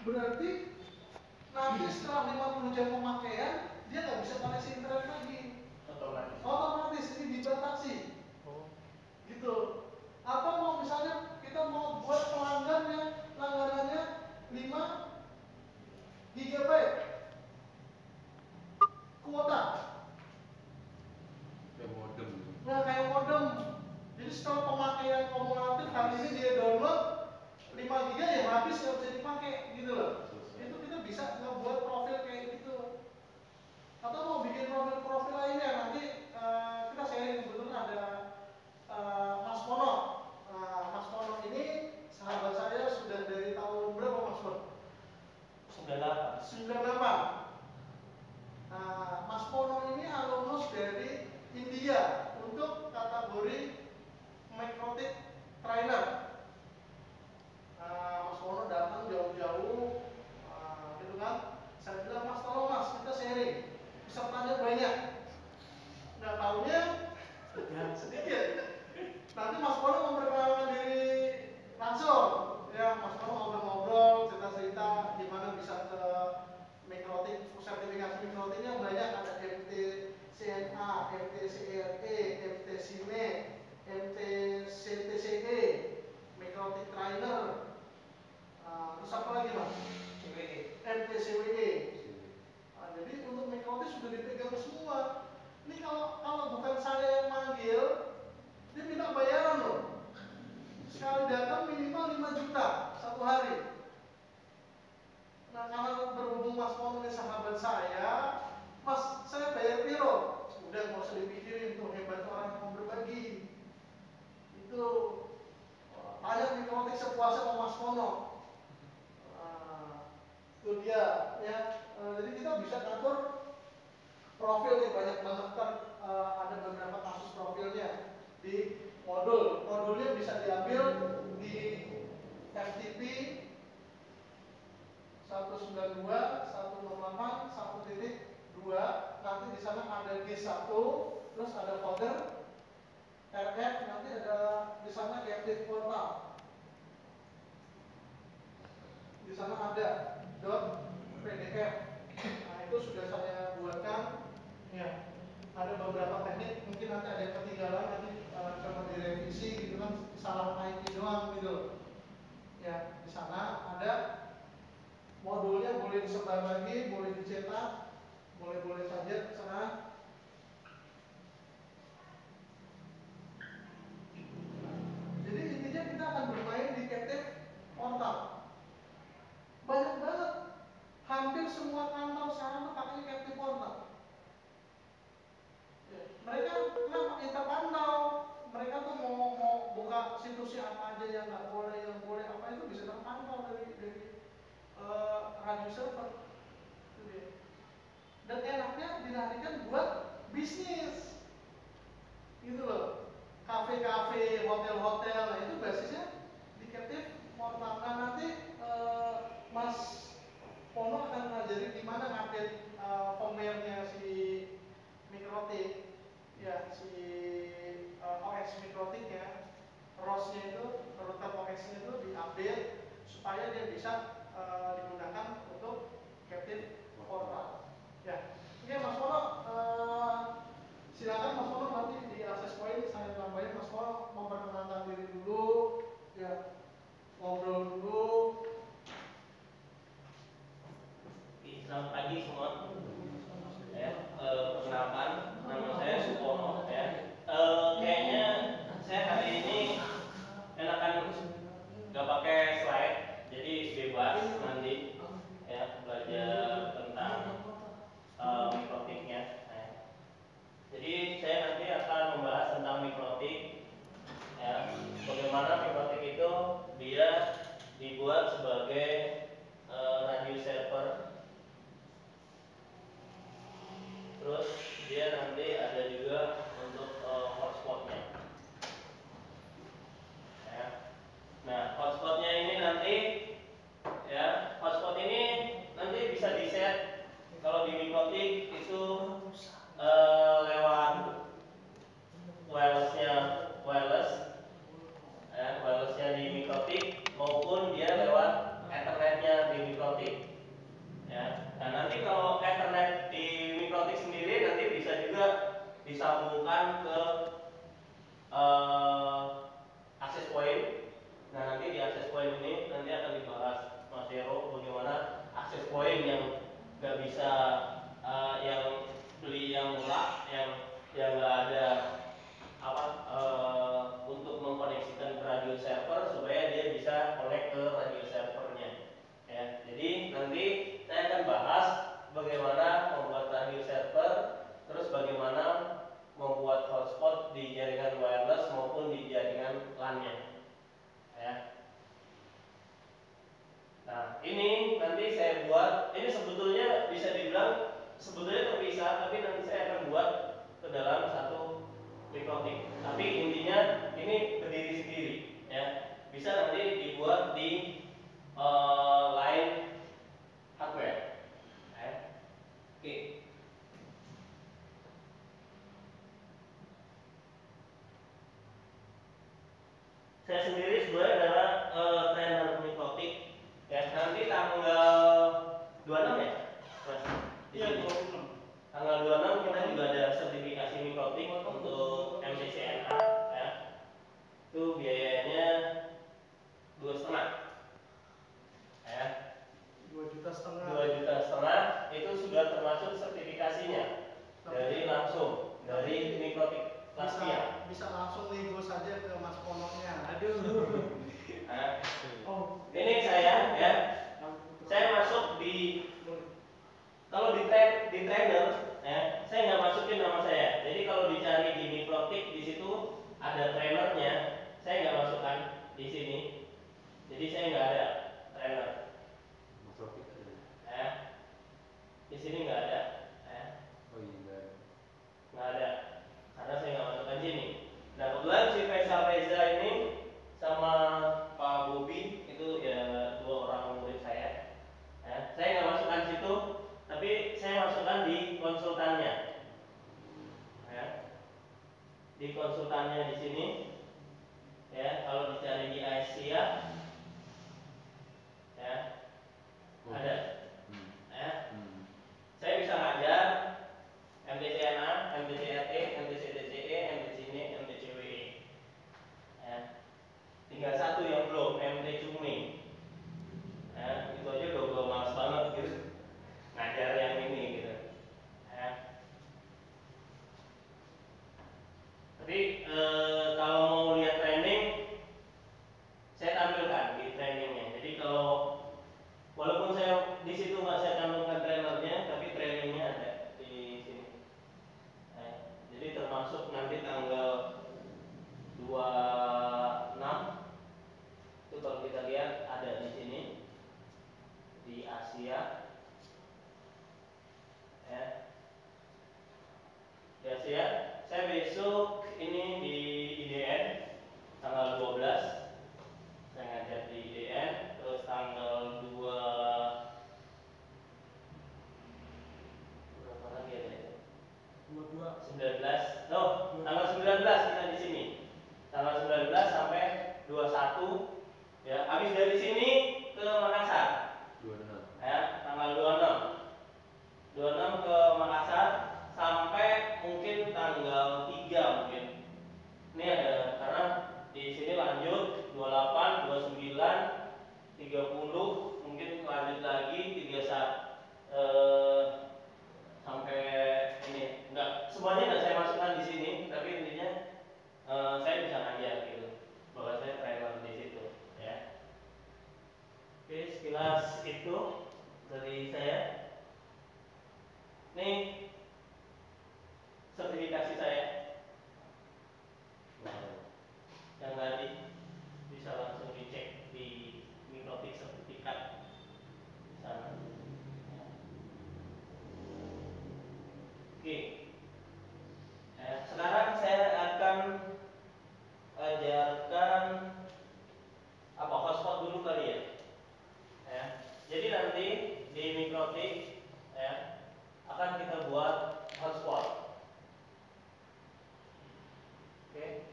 Berarti nanti setelah 50 jam pemakaian dia nggak bisa koneksi internet lagi. Otomatis ini dibatasi. Gitu. Atau mau misalnya kita mau buat pelanggan yang langganannya 5 GB kuota. Kayak modem. Nah, kayak modem. Jadi setelah pemakaian kumulatif kali ini dia download 5 GB ya habis nggak bisa dipakai gitu loh. Itu kita bisa ngebuat profil kayak gitu. Atau mau bikin profil lainnya nanti kita sharing kebetulan ada Mas Pono. Mas Pono ini sahabat saya sudah dari tahun berapa Mas Pono? 98. Mas Pono ini alumnus dari India untuk kategori Microtik Trainer. Mas Pono datang jauh-jauh, gitu kan? Saya bilang Mas tolong Mas kita sharing, pesertanya banyak. Nggak taunya sedikit. Nanti Mas Pono memperkenalkan diri langsung, ya Mas Pono ngobrol-ngobrol, cerita-cerita gimana bisa ke Mikrotik, sertifikasi Mikrotiknya banyak, ada MT CNA, MT CRE, MT CIME, MT CTCE, Mikrotik Trainer, terus apa lagi Mas? MT CWE. Jadi untuk Mikrotik sudah dipegang semua. Ini kalau bukan saya yang manggil, dia minta bayaran loh. Sekali datang minimal 5 juta satu hari. Nah karena berhubung Mas Pono ini sahabat saya, Mas saya bayar piro? Udah nggak usah dipikirin tuh, hebat orang yang mau berbagi. Itu tanya Mikrotik sepuasnya sama Mas Pono. Itu dia ya. Jadi kita bisa ngatur profil nih, banyak banget kan, ada beberapa kasus profilnya di modulnya bisa diambil di FTP 192, 168, 1.2. Nanti di sana ada G1, terus ada folder RF, nanti ada di sana Captive Portal. Di sana ada .pdf. Nah, itu sudah saya buatkan. Ya, ada beberapa teknik, mungkin nanti ada yang ketinggalan, nanti coba direvisi gitu kan, salah IP doang gitu. Ya, di sana ada modulnya, boleh disebar lagi, boleh dicetak, boleh saja terserah. Jadi intinya kita akan bermain di Captive Portal. Banyak banget, hampir semua kantor sekarang tuh pakai Captive Portal. Mereka kenapa kita pantau, mereka tuh mau buka situsnya apa aja yang nggak boleh, yang boleh apa itu bisa terpantau dari radio server. Dan enaknya dilarikan buat bisnis, gitu loh. Kafe-kafe, hotel-hotel, nah itu basisnya di Captive Portal. Nah nanti Mas Pono akan ngajarin gimana ngupdate firmware-nya si Mikrotik, ya si OS Mikrotiknya, ROS-nya itu, router OS-nya itu diupdate supaya dia bisa digunakan untuk Captive Portal. Ya, oke Mas Pono, silakan Mas Pono nanti di access point saya tambahin. Mas Pono memperkenalkan diri dulu, ya ngobrol dulu. Selamat pagi semua. Perkenalkan, nama saya Supono. Kayaknya saya hari ini enakan nggak pakai slide, jadi bebas nanti ya belajar tentang mikrotiknya. Jadi saya nanti akan membahas tentang mikrotik. Ya, bagaimana mikrotik itu dia dibuat sebagai radio server mikrotik. Ya, nah nanti kalau Ethernet di mikrotik sendiri nanti bisa juga disambungkan ke access point. Nah nanti di access point ini nanti akan dibahas Mas Hero bagaimana access point yang nggak bisa yang beli yang murah, yang nggak ada apa untuk mengkoneksikan ke radio server supaya dia bisa connect ke radio servernya. Ya, jadi nanti saya akan bahas bagaimana membuat radio server, terus bagaimana membuat hotspot di jaringan wireless maupun di jaringan LAN-nya. Ya. Nah, ini nanti saya buat, ini sebetulnya bisa dibilang sebetulnya terpisah, tapi nanti saya akan buat ke dalam satu mikrotik. Tapi intinya ini berdiri sendiri, ya. Bisa nanti dibuat di lain hardware. Ya. Oke. Saya sendiri sebenarnya adalah trainer mikrotik. Ya, nanti tanggal 26 ya, Mas? Iya, 26. Tanggal 26 kita juga ada sertifikasi mikrotik untuk MCCNA, ya. Itu biayanya 2,5, ya. 2,5 juta. 2,5 juta itu sudah termasuk sertifikasinya dari langsung dari mikrotik Latvia. Bisa langsung nego saja ke Mas Ponoknya. Aduh. Nah, ini saya ya. Saya masuk di kalau di trainer ya, saya nggak masukin nama saya. Jadi kalau dicari di mikrotik di situ ada trainernya, saya nggak masukkan di sini. Jadi saya nggak ada trainer. Ya. Di sini nggak ada. Ya. Oh iya. Nggak ada. Karena saya nggak masukkan sini. Nah kebetulan si Faisal Reza ini sama Pak Bobi itu ya dua orang murid saya. Ya, saya nggak masukkan situ, tapi saya masukkan di konsultannya. Ya, di konsultannya di sini. Ya, kalau dicari di Asia, ya ada. Ya, saya bisa ngajar MTCNA, MTCRT, MTCTCE, MTCNE, MTCWE. Ya. Tinggal satu yang belum, MT Cumi. Ya, itu aja udah males banget gitu. Ngajar yang ini gitu. Ya. Tapi kalau mau lihat training, saya tampilkan di trainingnya. Jadi kalau walaupun saya di situ nggak saya tampilkan trainernya, tapi trainingnya ada di sini. Jadi termasuk nanti tanggal 26 itu kalau kita lihat ada di sini di Asia. Ya. Di Asia, saya besok ini di IDN tanggal 12. Saya ngajar di IDN, terus tanggal 2 berapa lagi ada itu? 19. Oh, tanggal 19 kita di sini. Tanggal 19 sampai 21. Ya, habis dari sini ke Makassar. 26. Ya, tanggal 26. 26 ke Makassar sampai mungkin tanggal 3 mungkin. Ini ada karena di sini lanjut 28, 29, 30 mungkin lanjut lagi 31 sampai ini enggak semuanya enggak saya masukkan di sini, tapi intinya saya bisa ngajar gitu bahwa saya trainer di situ ya. Oke, sekilas itu dari saya. Nih sertifikasi saya yang tadi bisa langsung dicek di mikrotik sertifikat di sana. Oke. Sekarang saya akan ajarkan apa hotspot dulu kali ya. Ya. Jadi nanti di mikrotik ya akan kita buat hotspot. Oke.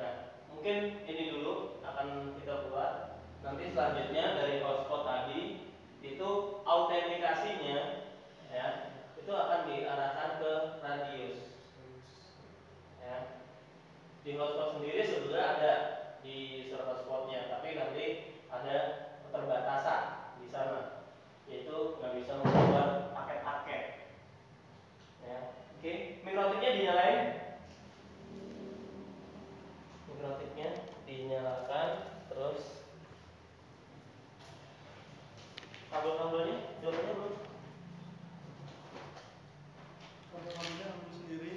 Nah, mungkin ini dulu akan kita buat. Nanti selanjutnya dari hotspot tadi itu kabel-kabelnya contohnya belum. Kabel-kabelnya ambil sendiri.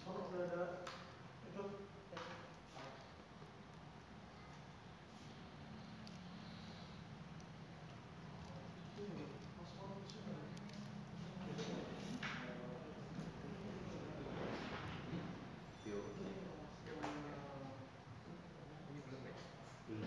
Sekarang sudah ada itu. Ini masuk ke sini. Yo. Belum.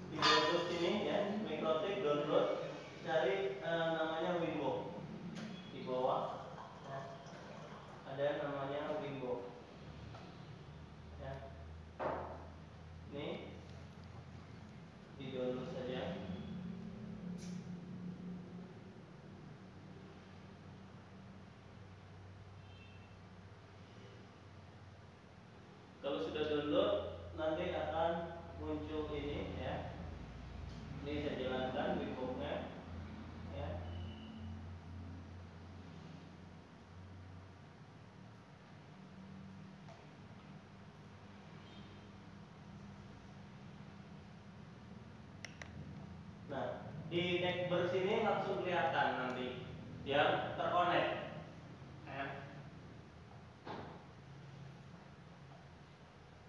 Di download ini ya, Mikrotik download, cari namanya Wimbo. Di bawah ya, ada namanya Wimbo. Ya. Ini di download saja. Kalau sudah download, nanti akan muncul ini ya. Ini saya jalankan Wimbo-nya ya. Nah, di Netburst ini langsung kelihatan nanti yang terkonek. Ya.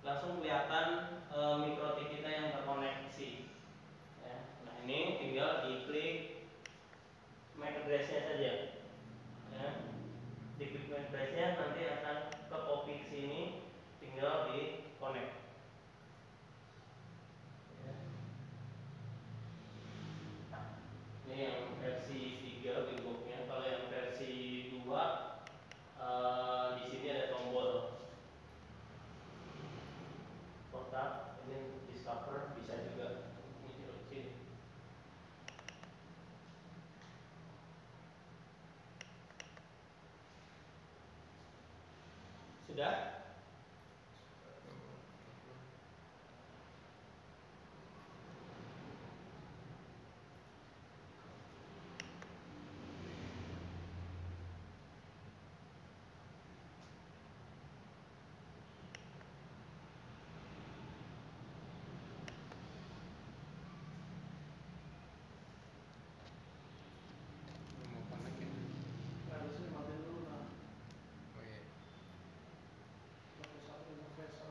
Langsung kelihatan mikrotik kita yang terkoneksi. Ya. Nah, ini tinggal diklik MAC address-nya saja. Ya. di quick main device-nya nanti akan ke copy ke sini, tinggal di connect. Ya. Ini yang versi 3 Bigbox-nya. Kalau yang versi 2 di sini ada tombol kotak, ini discover bisa juga muncul di sini. Sudah? Mau connect ya? Nah, di sini matiin dulu nah. Oh iya. Pakai satu interface.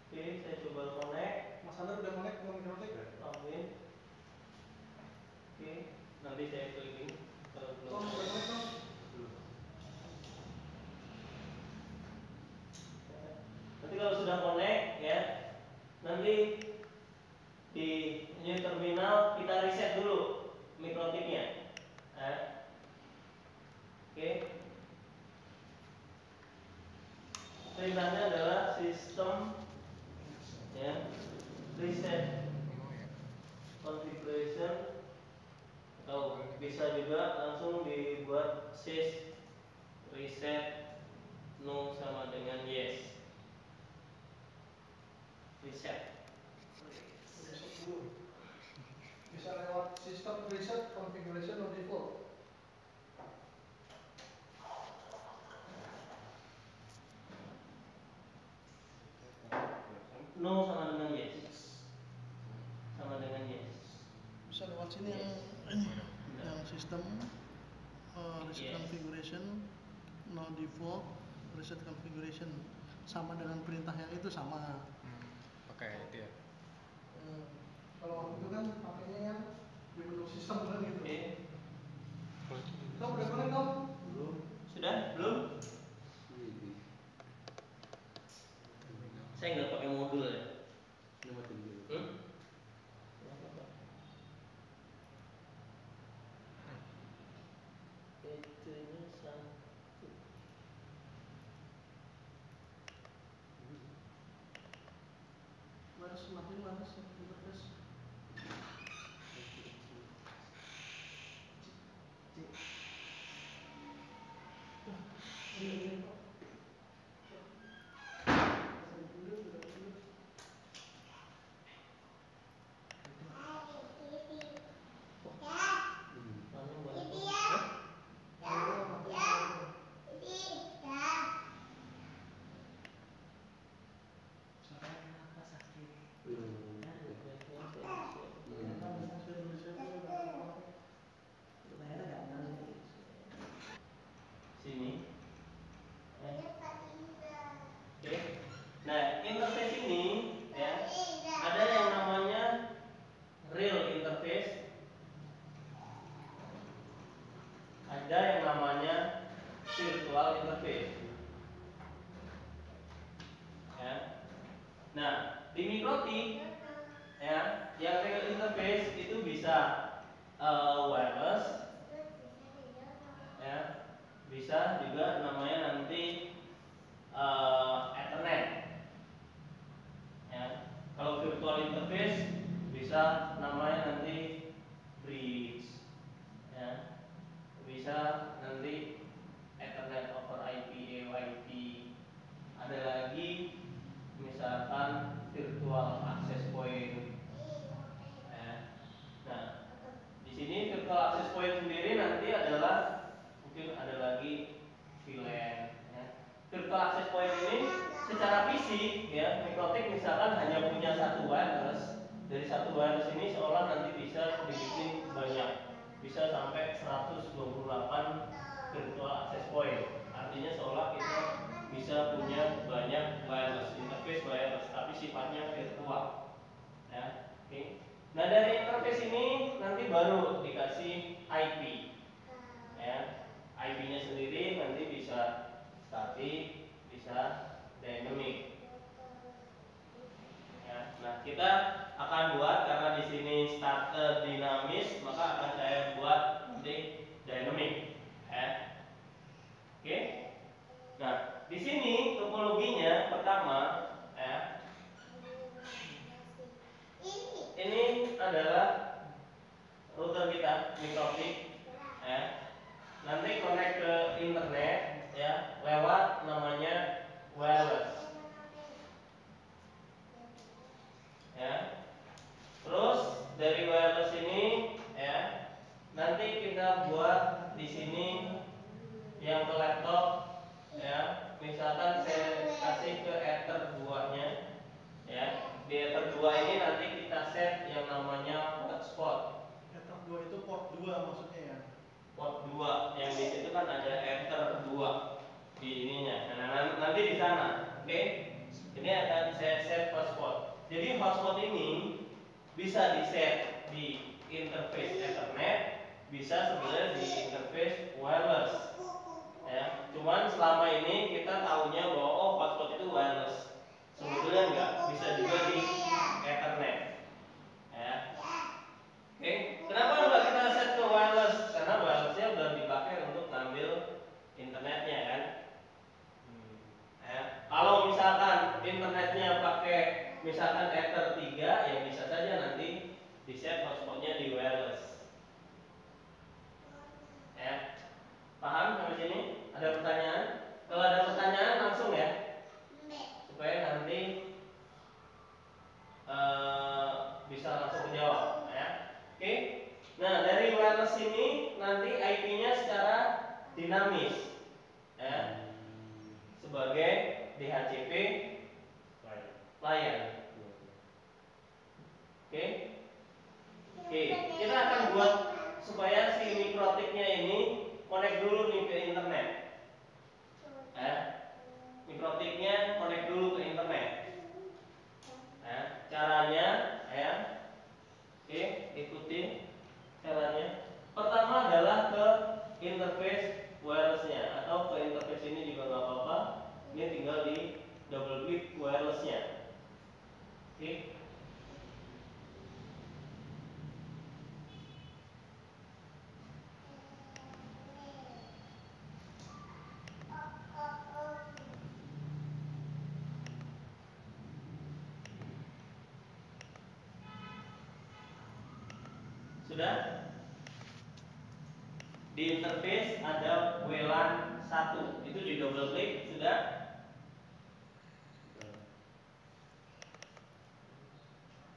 Oke, saya coba connect. Mas Andar udah connect ke Microtik? Login. Oke, nanti saya klik kalau belum. Tom, udah connect Tom? Belum. Nanti kalau sudah connect ya, nanti di new terminal kita reset dulu mikrotiknya. Oke. Perintahnya adalah sistem ya reset Oh ya. configuration, atau bisa juga langsung dibuat sys reset no sama dengan yes. Reset. Reset dulu. Bisa lewat sistem reset configuration no default. No sama dengan yes. Sama dengan yes. Bisa lewat sini Yes. yang sistem reset Yes. configuration no default reset configuration sama dengan perintah yang itu sama. Pakai itu ya. Kalau waktu itu kan pakainya yang di menu sistem kan gitu. Oke. Tom udah connect Tom? Belum. Sudah? Belum? Saya nggak pakai modul ya. Itunya satu. Mana semakin mana interface? Sini. Oke. Nah, interface ini ya ada yang namanya real interface, ada yang namanya virtual interface. Ya. Nah, di Mikrotik ya, yang real interface itu bisa wireless, ya, bisa juga namanya nanti Ethernet. Ya. Kalau virtual interface bisa namanya nanti bridge, ya. Bisa nanti Ethernet over IP, EIP. Ada lagi misalkan virtual access point. Ya. Nah, di sini virtual access point sendiri nanti adalah mungkin ada lagi VLAN. Ya. Virtual access point ini secara fisik ya, Mikrotik misalkan hanya punya satu wireless. Dari satu wireless ini seolah nanti bisa dibikin banyak, bisa sampai 128 virtual access point. Artinya seolah kita bisa punya banyak wireless interface wireless, tapi sifatnya virtual. Ya, oke. Nah, dari interface ini nanti baru dikasih IP. Ya, IP-nya sendiri nanti bisa akan buat karena di sini starter dinamis, maka akan saya buat di dynamic. Ya. Oke. Nah, di sini topologinya pertama, ya. Ini adalah router kita mikrotik, ya. Nanti connect ke internet, ya, lewat namanya wireless. Ya. Terus dari wireless ini, ya, nanti kita buat di sini yang ke laptop, ya. Misalkan saya kasih ke Ether 2-nya, ya. Di Ether 2 ini nanti kita set yang namanya hotspot. Ether 2 itu port 2 maksudnya ya. Port 2 yang di situ kan ada Ether 2 di ininya. Nah, nanti di sana, oke? Ini akan saya set hotspot. Jadi hotspot ini bisa di set di interface Ethernet, bisa sebenarnya di interface wireless. Ya, cuman selama ini kita tahunya bahwa oh hotspot itu wireless. Sebetulnya enggak, bisa juga di Ethernet. Ya. Oke, kenapa enggak kita set ke wireless? Karena wirelessnya udah dipakai untuk ngambil internetnya kan. Ya. Kalau misalkan internetnya pakai misalkan Ether 3, ya bisa saja nanti di set hotspotnya di wireless. Ya. Paham sampai sini? Ada pertanyaan? Kalau ada pertanyaan langsung ya, supaya nanti bisa langsung menjawab. Ya. Oke. Nah, dari wireless ini nanti IP-nya secara dinamis, ya, sebagai DHCP client. Oke. Oke, kita akan buat supaya si mikrotiknya ini connect dulu nih ke internet. Ya. Mikrotiknya connect dulu ke internet. Ya, caranya, ya. Oke, ikutin caranya. Pertama adalah ke interface wirelessnya atau ke interface ini juga nggak apa-apa. Ini tinggal di double klik wirelessnya. Oke. Sudah? Di interface ada WLAN 1. Itu di double klik, sudah?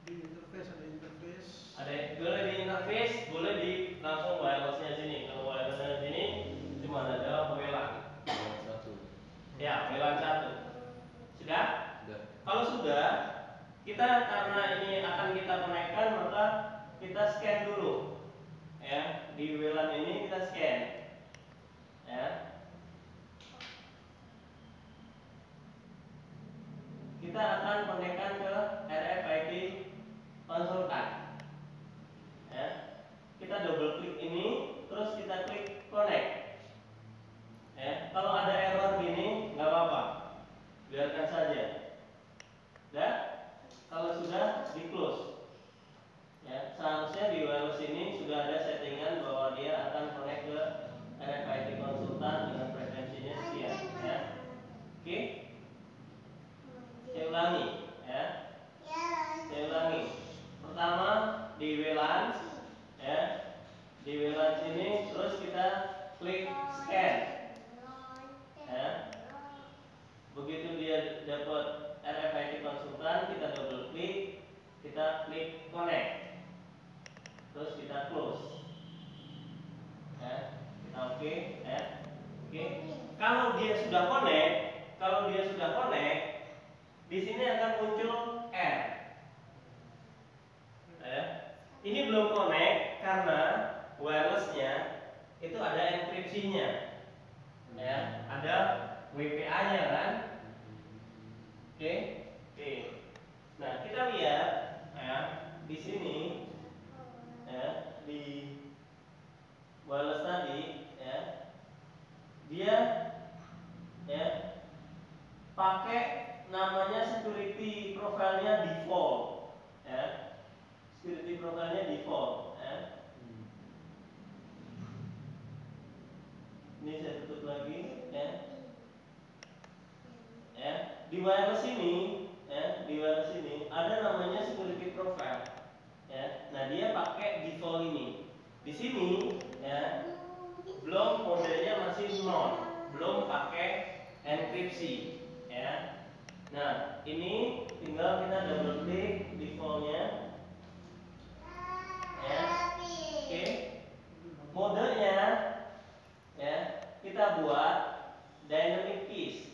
Di interface ada interface. Ada boleh di interface, boleh di langsung wirelessnya sini. Kalau wirelessnya sini cuma ada WLAN. Ya, WLAN 1. Sudah? Kalau sudah, kita karena ini akan kita konekkan, maka kita scan dulu. Ya, di WLAN ini kita scan. Ya. Kita akan konekkan ke RFID konsultan. Ya. Kita double klik ini, terus kita klik connect. Ya. Kalau ada error gini, nggak apa-apa, biarkan saja. Ya. Kalau sudah, di close. Ya, seharusnya di wireless ini sudah ada settingan bahwa dia akan connect ke RFID konsultan dengan frekuensinya sekian. Ya. Oke. Saya ulangi, ya. Saya ulangi. Pertama di WLAN, ya. Di WLAN sini, terus kita klik scan. Ya. Begitu dia dapat RFID konsultan, kita double klik, kita klik connect, terus kita close. Ya, kita oke, ya. Oke. Kalau dia sudah connect, di sini akan muncul R. Ya. Ini belum connect karena wirelessnya itu ada enkripsinya. Ya, ada WPA-nya kan? Oke. Oke. Nah, kita lihat ya di sini ya di wireless tadi ya dia ya pakai namanya security profile-nya default ya. security profile-nya default ya. Ini saya tutup lagi ya. Ya, di wireless ini ya, di wireless ini ada namanya security profile ya. Nah, dia pakai default ini. Di sini ya, belum modelnya masih non, belum pakai enkripsi ya. Nah, ini tinggal kita double klik defaultnya ya. Oke. Modenya ya, kita buat dynamic keys.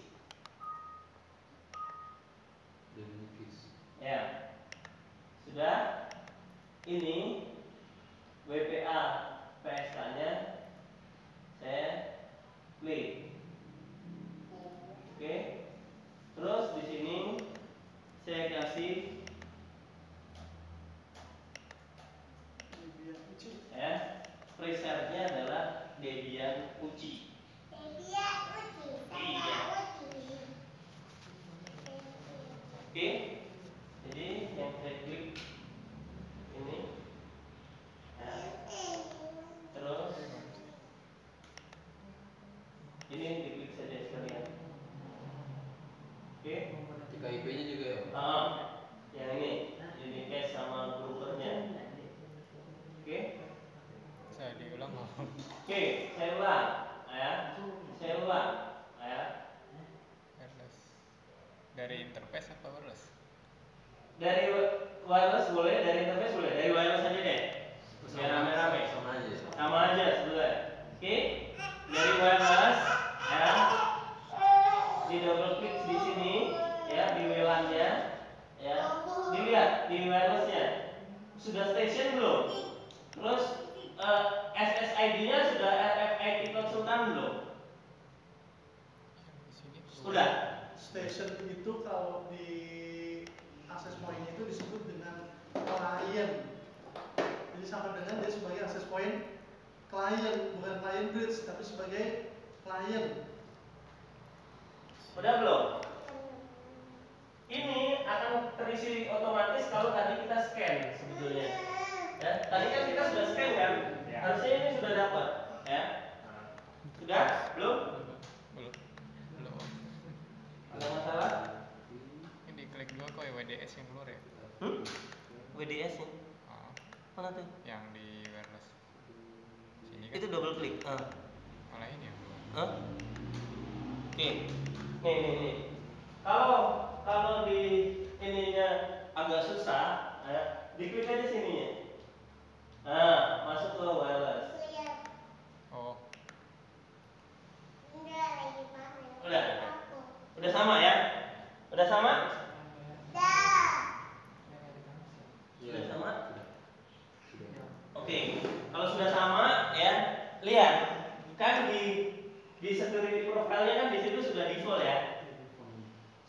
Ya, sudah. Ini WPA PSK-nya saya klik. Oke. Terus di sini saya kasih ya, preserve-nya adalah Debian UCI. Iya. Oke. Jadi yang saya klik ini ya. Terus ini diklik saja sekalian. Oke. TKIP-nya juga ya? Yang ini cache sama groupernya. Oke. Saya diulang mau. Oke, saya ulang ya. Saya ulang ya. Wireless. Dari interface apa wireless? Dari wireless boleh, dari interface boleh, dari wireless aja deh. Biar rame-rame. Sama aja. Sama aja sebenarnya. Oke. Dari wireless ya. Di double klik di sini ya, di WLAN-nya ya. Dilihat di wireless-nya. Sudah station belum? Terus SSID-nya sudah RFID konsultan belum? Di sini. Sudah. Station itu kalau di access point itu disebut dengan client. Jadi sama dengan dia sebagai access point client, bukan client bridge, tapi sebagai client. Udah belum? Ini akan terisi otomatis kalau tadi kita scan sebetulnya. Ya, tadi kan kita sudah scan kan? Harusnya ini sudah dapat, ya. Sudah? Belum? Belum. Belum. Ada masalah? Ini klik dua kok ya WDS yang keluar ya? WDS nya Oh, mana tuh? yang di wireless. Sini kan Itu double klik. malah ini yang keluar. Oke. Nih. Kalau di ininya agak susah, ya, diklik aja sininya. Nah, masuk ke wireless. Oh, Udah sama ya? Udah sama? Sudah sama? Oke. Kalau sudah sama ya, lihat kan di security profile-nya kan di situ sudah default ya.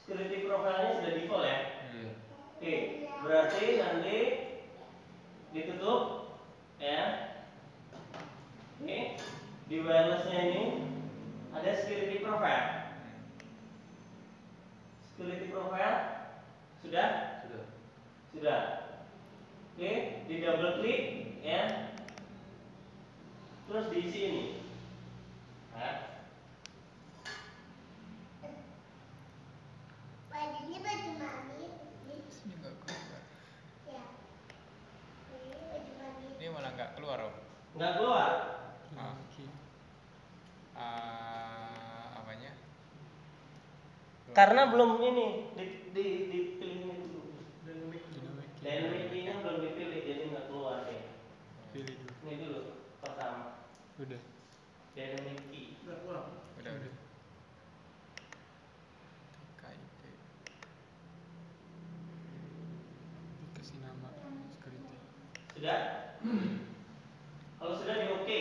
Security profile-nya sudah default ya. Oke, berarti nanti ditutup ya. Oke, di wireless-nya ini ada security profile. Security profile sudah? Sudah. Oke, di double klik ya. Terus diisi ini. Nah. sini nggak keluar. Ini malah nggak keluar om. Nggak keluar. Apanya? Karena belum ini dipilih ini dulu. Dynamic. Dynamic key-nya belum dipilih jadi nggak keluar ya. Pilih dulu. Ini dulu pertama. Udah. Dynamic key. Udah pulang. Udah. TKIP. Kasih nama security. Sudah? Kalau sudah di oke.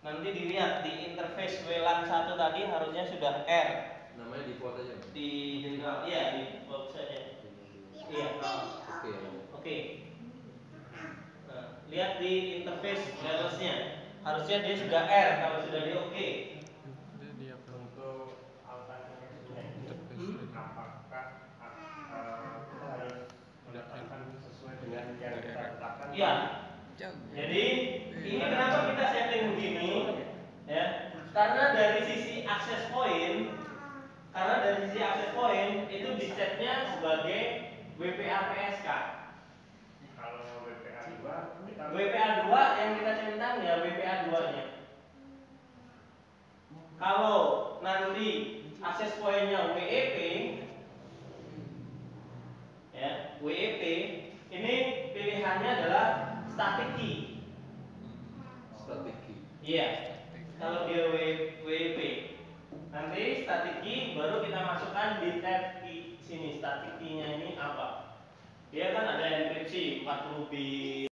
Nanti dilihat di interface WLAN 1 tadi harusnya sudah R. Namanya default aja. Di general ya di default saja. Iya. Oke. Nah, lihat di interface wireless-nya. Harusnya dia sudah R kalau sudah di oke. Dia apa? Untuk alternatifnya apakah kita harus mendapatkan sesuai dengan yang Iya. Jauh. Jadi ini kenapa kita setting begini? Ya, karena dari sisi access point, itu di setnya sebagai WPA PSK. Kalau WPA 2 kita WPA 2 yang kita centang ya WPA 2-nya. Kalau nanti access point-nya WEP, ya WEP, ini pilihannya adalah static key. Static key. Iya. Kalau dia WEP, nanti static key baru kita masukkan di tab key sini. Static key-nya ini apa? Dia kan ada enkripsi 40 bit.